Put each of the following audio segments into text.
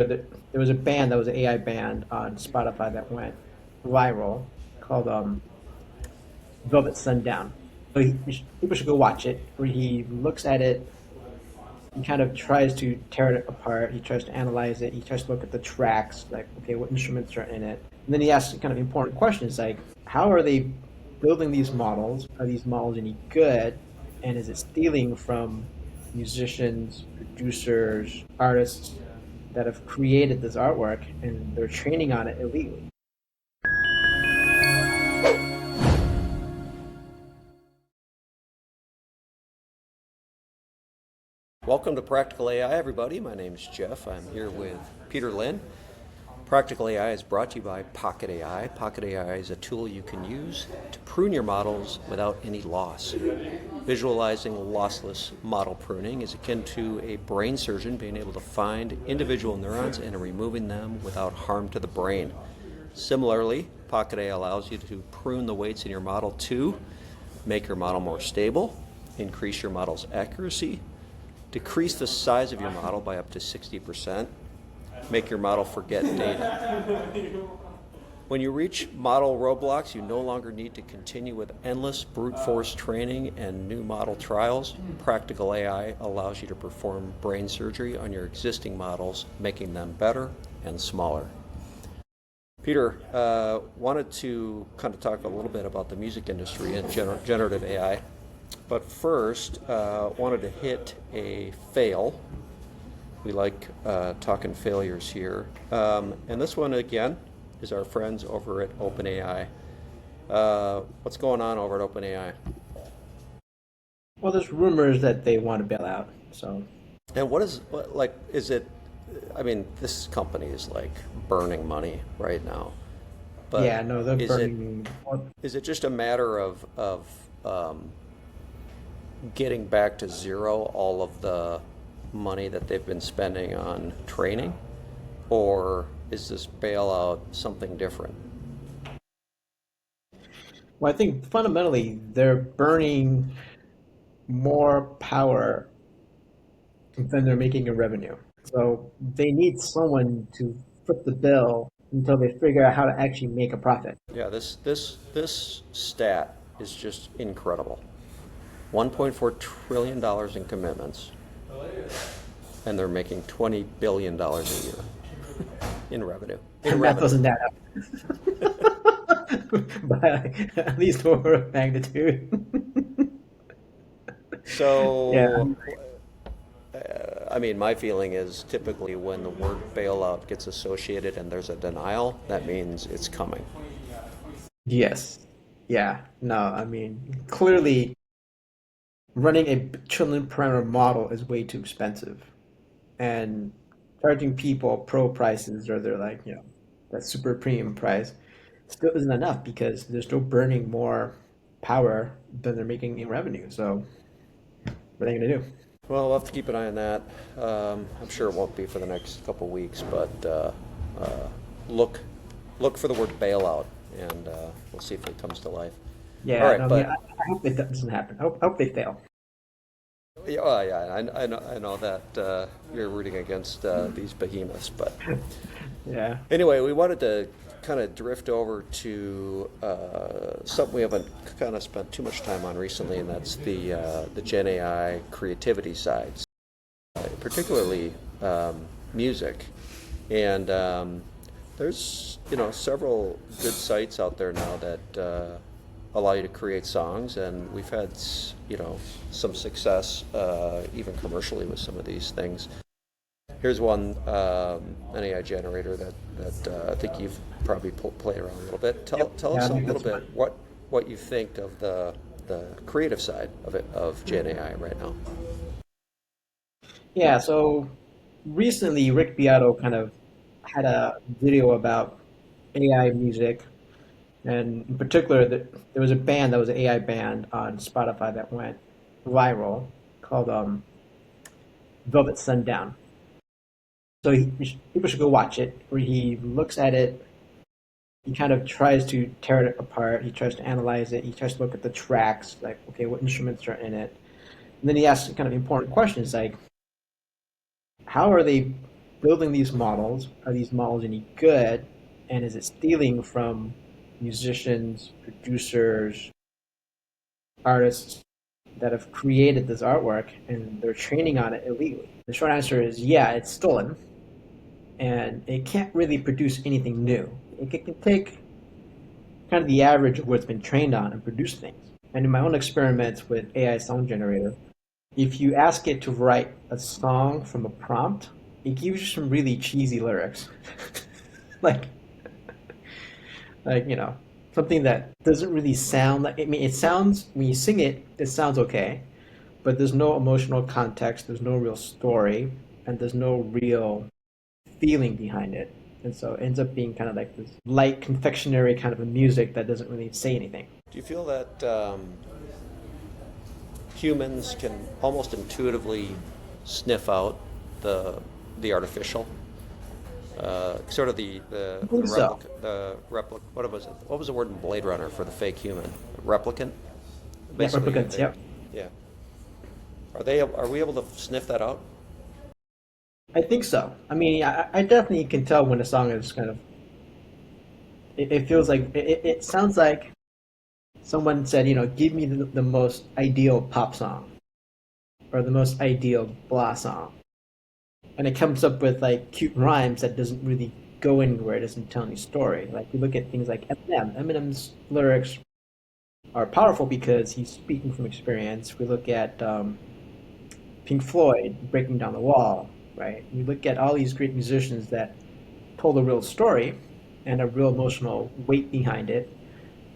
There was a band that was an AI band on Spotify that went viral called Velvet Sundown. So people should go watch it. Where he looks at it, he kind of tries to tear it apart. He tries to analyze it. He tries to look at the tracks, like okay, what instruments are in it, and then he asks kind of important questions like, how are they building these models? Are these models any good? And is it stealing from musicians, producers, artists that have created this artwork and they're training on it illegally? Welcome to Practical AI, everybody. My name is Jeff. I'm here with Peter Lin. Practical AI is brought to you by Pocket AI. Pocket AI is a tool you can use to prune your models without any loss. Visualizing lossless model pruning is akin to a brain surgeon being able to find individual neurons and removing them without harm to the brain. Similarly, Pocket AI allows you to prune the weights in your model to make your model more stable, increase your model's accuracy, decrease the size of your model by up to 60%, make your model forget data. When you reach model roadblocks, you no longer need to continue with endless brute force training and new model trials. Practical AI allows you to perform brain surgery on your existing models, making them better and smaller. Peter, wanted to kind of talk a little bit about the music industry and generative AI. But first, wanted to hit a fail. We like talking failures here. And this one, again, is our friends over at OpenAI. What's going on over at OpenAI? Well, there's rumors that they want to bail out. So And is it, I mean, this company is like burning money right now. But yeah, no, they're is it burning. is it just a matter of getting back to zero all of the money that they've been spending on training? Or is this bailout something different? Well, I think fundamentally they're burning more power than they're making in revenue. So they need someone to foot the bill until they figure out how to actually make a profit. Yeah, this stat is just incredible. $1.4 trillion in commitments, and they're making $20 billion a year in revenue. In And that revenue. doesn't add up by at least order of magnitude. Yeah, So, I mean, my feeling is typically when the word bailout gets associated and there's a denial, that means it's coming. yes. Yeah. No, I mean, clearly running a trillion parameter model is way too expensive. And charging people pro prices or they're like, that super premium price still isn't enough because they're still burning more power than they're making in revenue. So what are they going to do? Well, we'll have to keep an eye on that. I'm sure it won't be for the next couple of weeks, but look look for the word bailout, and we'll see if it comes to life. All Yeah, no, right, I mean, but I hope that doesn't happen. I hope they fail. yeah, well, yeah, I know that you're rooting against these behemoths, but Yeah. anyway, we wanted to kind of drift over to something we haven't kind of spent too much time on recently, and that's the Gen AI creativity side, particularly music. And there's several good sites out there now that allow you to create songs, and we've had some success even commercially with some of these things. Here's one, an AI generator that I think you've probably played around a little bit. Yep. Tell Yeah, I us a think little that's bit fine. what you think of the creative side of Gen AI right now. Yeah, so recently Rick Beato kind of had a video about AI music, and in particular, there was a band that was an AI band on Spotify that went viral called Velvet Sundown. So people should go watch it, where he looks at it, he kind of tries to tear it apart, he tries to analyze it, he tries to look at the tracks, like, okay, what instruments are in it. And then he asks kind of important questions like, how are they building these models? Are these models any good? And is it stealing from musicians, producers, artists that have created this artwork and they're training on it illegally? The short answer is yeah, it's stolen, and it can't really produce anything new. It can take kind of the average of what it's been trained on and produce things. And in my own experiments with AI song generator, if you ask it to write a song from a prompt, it gives you some really cheesy lyrics. like like something that doesn't really sound like, I mean, it sounds, when you sing it, it sounds okay, but there's no emotional context, there's no real story, and there's no real feeling behind it. And so it ends up being kind of like this light confectionery kind of a music that doesn't really say anything. Do you feel that humans can almost intuitively sniff out the artificial, sort of I think so. the replica? What was it? What was the word in Blade Runner for the fake human? Replicant. Yeah, Basically, replicants, yep. yeah. Are we able to sniff that out? I think so. I mean, I definitely can tell when a song is kind of, it feels like, it sounds like someone said, give me the most ideal pop song or the most ideal blah song. And it comes up with like cute rhymes that doesn't really go anywhere, it doesn't tell any story. Like we look at things like Eminem. Eminem's lyrics are powerful because he's speaking from experience. We look at Pink Floyd, Breaking Down the Wall, right? We look at all these great musicians that told a real story and a real emotional weight behind it,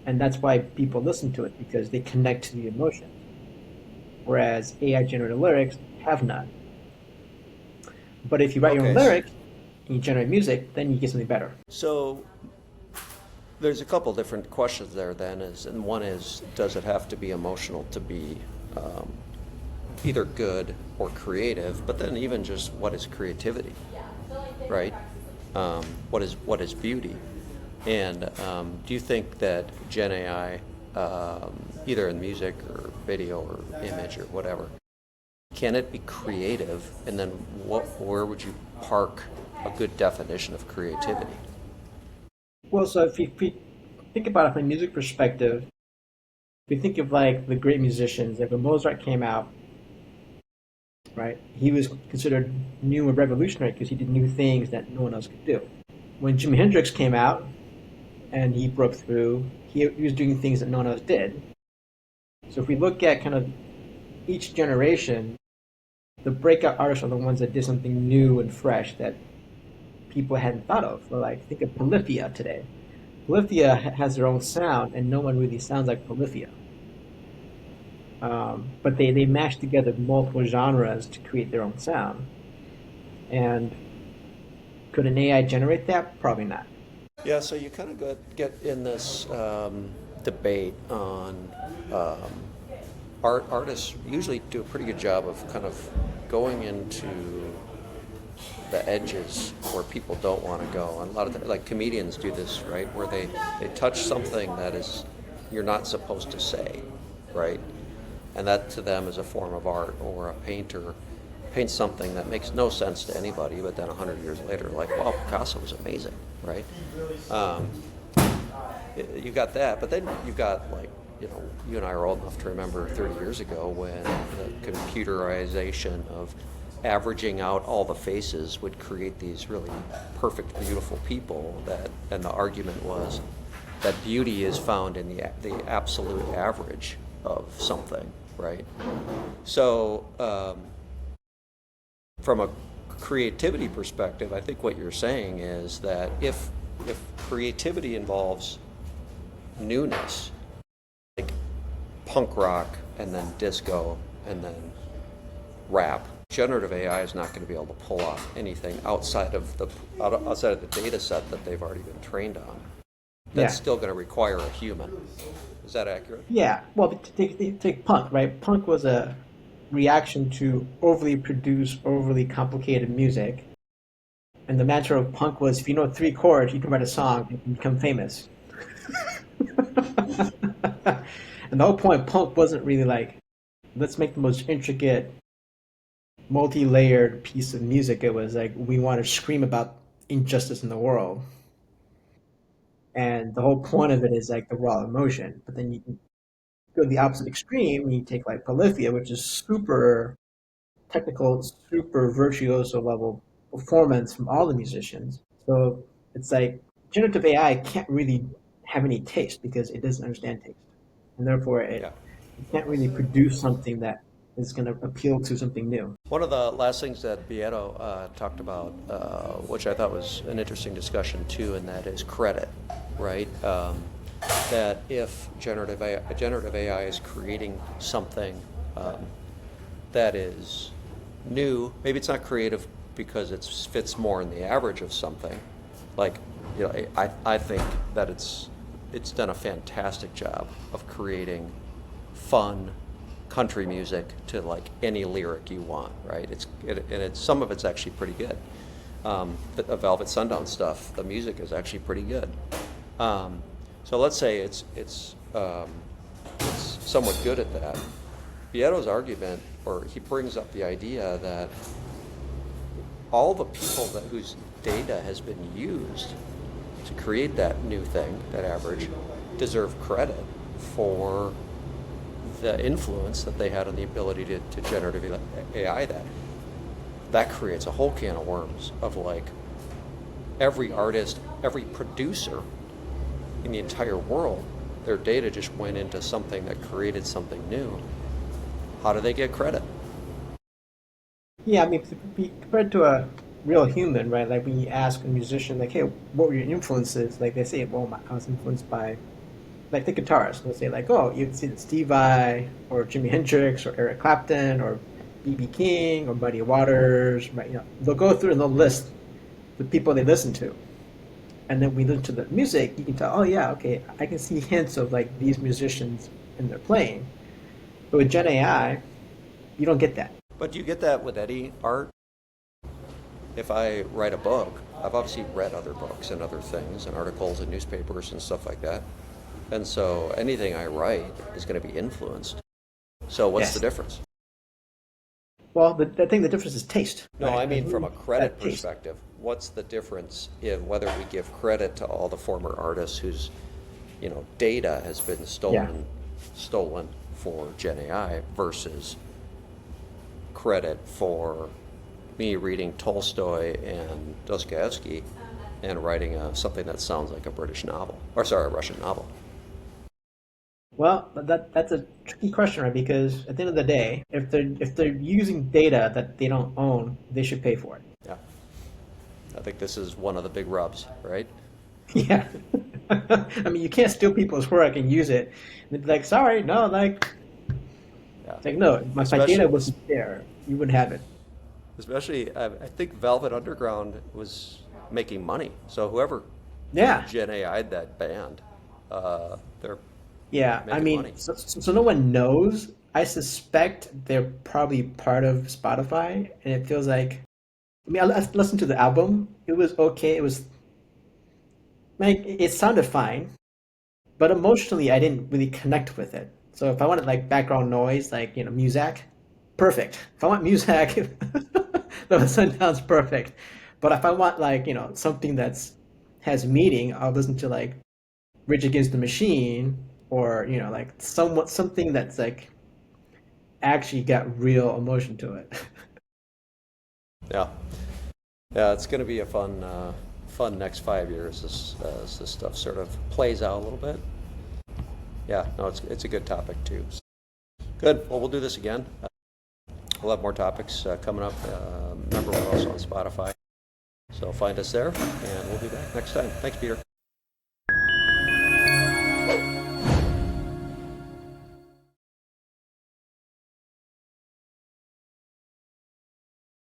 and that's why people listen to it because they connect to the emotion. Whereas AI generated lyrics have none. But if you write your own Okay, lyrics and you generate music, then you get something better. so there's a couple different questions there. Then and one is, does it have to be emotional to be um, either good or creative? But then even just what is creativity, right? What is beauty? And do you think that Gen AI, either in music or video or image or whatever, can it be creative? And then where would you park a good definition of creativity? Well, so if we think about it from a music perspective, if we think of like the great musicians, like when Mozart came out, right, he was considered new and revolutionary because he did new things that no one else could do. When Jimi Hendrix came out and he broke through, he was doing things that no one else did. So if we look at kind of each generation, the breakout artists are the ones that did something new and fresh that people hadn't thought of. Or like think of Polyphia today. Polyphia has their own sound, and no one really sounds like Polyphia. But they mash together multiple genres to create their own sound. And could an AI generate that? Probably not. Yeah, so you kind of get in this debate on artists usually do a pretty good job of kind of going into the edges where people don't want to go. And a lot of like comedians do this, right, where they touch something that is you're not supposed to say, right, and that to them is a form of art. Or a painter paints something that makes no sense to anybody, but then 100 years later, like, wow, Picasso was amazing, right? Um, you got that, but then you've got like, you and I are old enough to remember 30 years ago when the computerization of averaging out all the faces would create these really perfect, beautiful people. And the argument was that beauty is found in the absolute average of something, right? So, from a creativity perspective, I think what you're saying is that if creativity involves newness, like punk rock and then disco and then rap, generative AI is not going to be able to pull off anything outside of the data set that they've already been trained on. That's Yeah. still going to require a human. Is that accurate? Yeah. Well, take punk, right? Punk was a reaction to overly produced, overly complicated music. And the mantra of punk was if you know three chords, you can write a song and become famous. And the whole point of punk wasn't really like, let's make the most intricate multi-layered piece of music. It was like we want to scream about injustice in the world, and the whole point of it is like the raw emotion. But then you can go to the opposite extreme, and you take like Polyphia, which is super technical, super virtuoso level performance from all the musicians. So it's like generative AI can't really have any taste because it doesn't understand taste, and therefore Yeah. it can't really produce something that is going to appeal to something new. One of the last things that Beato talked about, which I thought was an interesting discussion too, and that is credit, right? That if generative AI is creating something that is new, maybe it's not creative because it fits more in the average of something. Like, I think that it's done a fantastic job of creating fun country music to like any lyric you want, right? It's some of it's actually pretty good. The Velvet Sundown stuff, the music is actually pretty good. So let's say it's somewhat good at that. Vieto's argument, or he brings up the idea that all the people whose data has been used to create that new thing, that average, deserve credit for the influence that they had on the ability to generative AI that creates a whole can of worms of like every artist, every producer in the entire world, their data just went into something that created something new. How do they get credit? Yeah, I mean, to be compared to a real human, right? Like when you ask a musician, like, "Hey, what were your influences?" Like they say, "Well, I was influenced by," like the guitarist. They'll say, like, "Oh, you'd see Steve Vai or Jimi Hendrix or Eric Clapton or B.B. King or Muddy Waters." Right? They'll go through and they'll list the people they listen to, and then we listen to the music. You can tell, oh yeah, okay, I can see hints of like these musicians in their playing. But with Gen AI, you don't get that. But you get that with any art. If I write a book, I've obviously read other books and other things and articles and newspapers and stuff like that. And so anything I write is going to be influenced. So what's the Yes. difference? Well, I think the difference is taste, No, right? I Like mean from who a credit that taste. perspective. What's the difference in whether we give credit to all the former artists whose, data has been Yeah. stolen for Gen AI versus credit for me reading Tolstoy and Dostoevsky and writing something that sounds like a British novel, or sorry, a Russian novel. Well, that's a tricky question, right? Because at the end of the day, if they're using data that they don't own, they should pay for it. Yeah, I think this is one of the big rubs, right? Yeah. I mean, you can't steal people's work and use it. And they're like, sorry, no, like, Yeah, it's like, no, my data especially wasn't there. You wouldn't have it. especially I think Velvet Underground was making money, so whoever Yeah. Gen AI'd that band, they're Yeah. I making mean, money. so no one knows. I suspect they're probably part of Spotify, and it feels like, I mean, I listened to the album. It was okay. It was like it sounded fine, but emotionally, I didn't really connect with it. So if I wanted like background noise, like Muzak, perfect. If I want Muzak, the Sundown's perfect. But if I want like something that's has meaning, I'll listen to like Rage Against the Machine or like something that's like actually got real emotion to it. Yeah, yeah, it's going to be a fun next 5 years as this stuff sort of plays out a little bit. Yeah, no, it's a good topic too. Good. Well, we'll do this again. We'll have more topics coming up. Remember, we're also on Spotify, so find us there, and we'll be back next time. Thanks, Peter.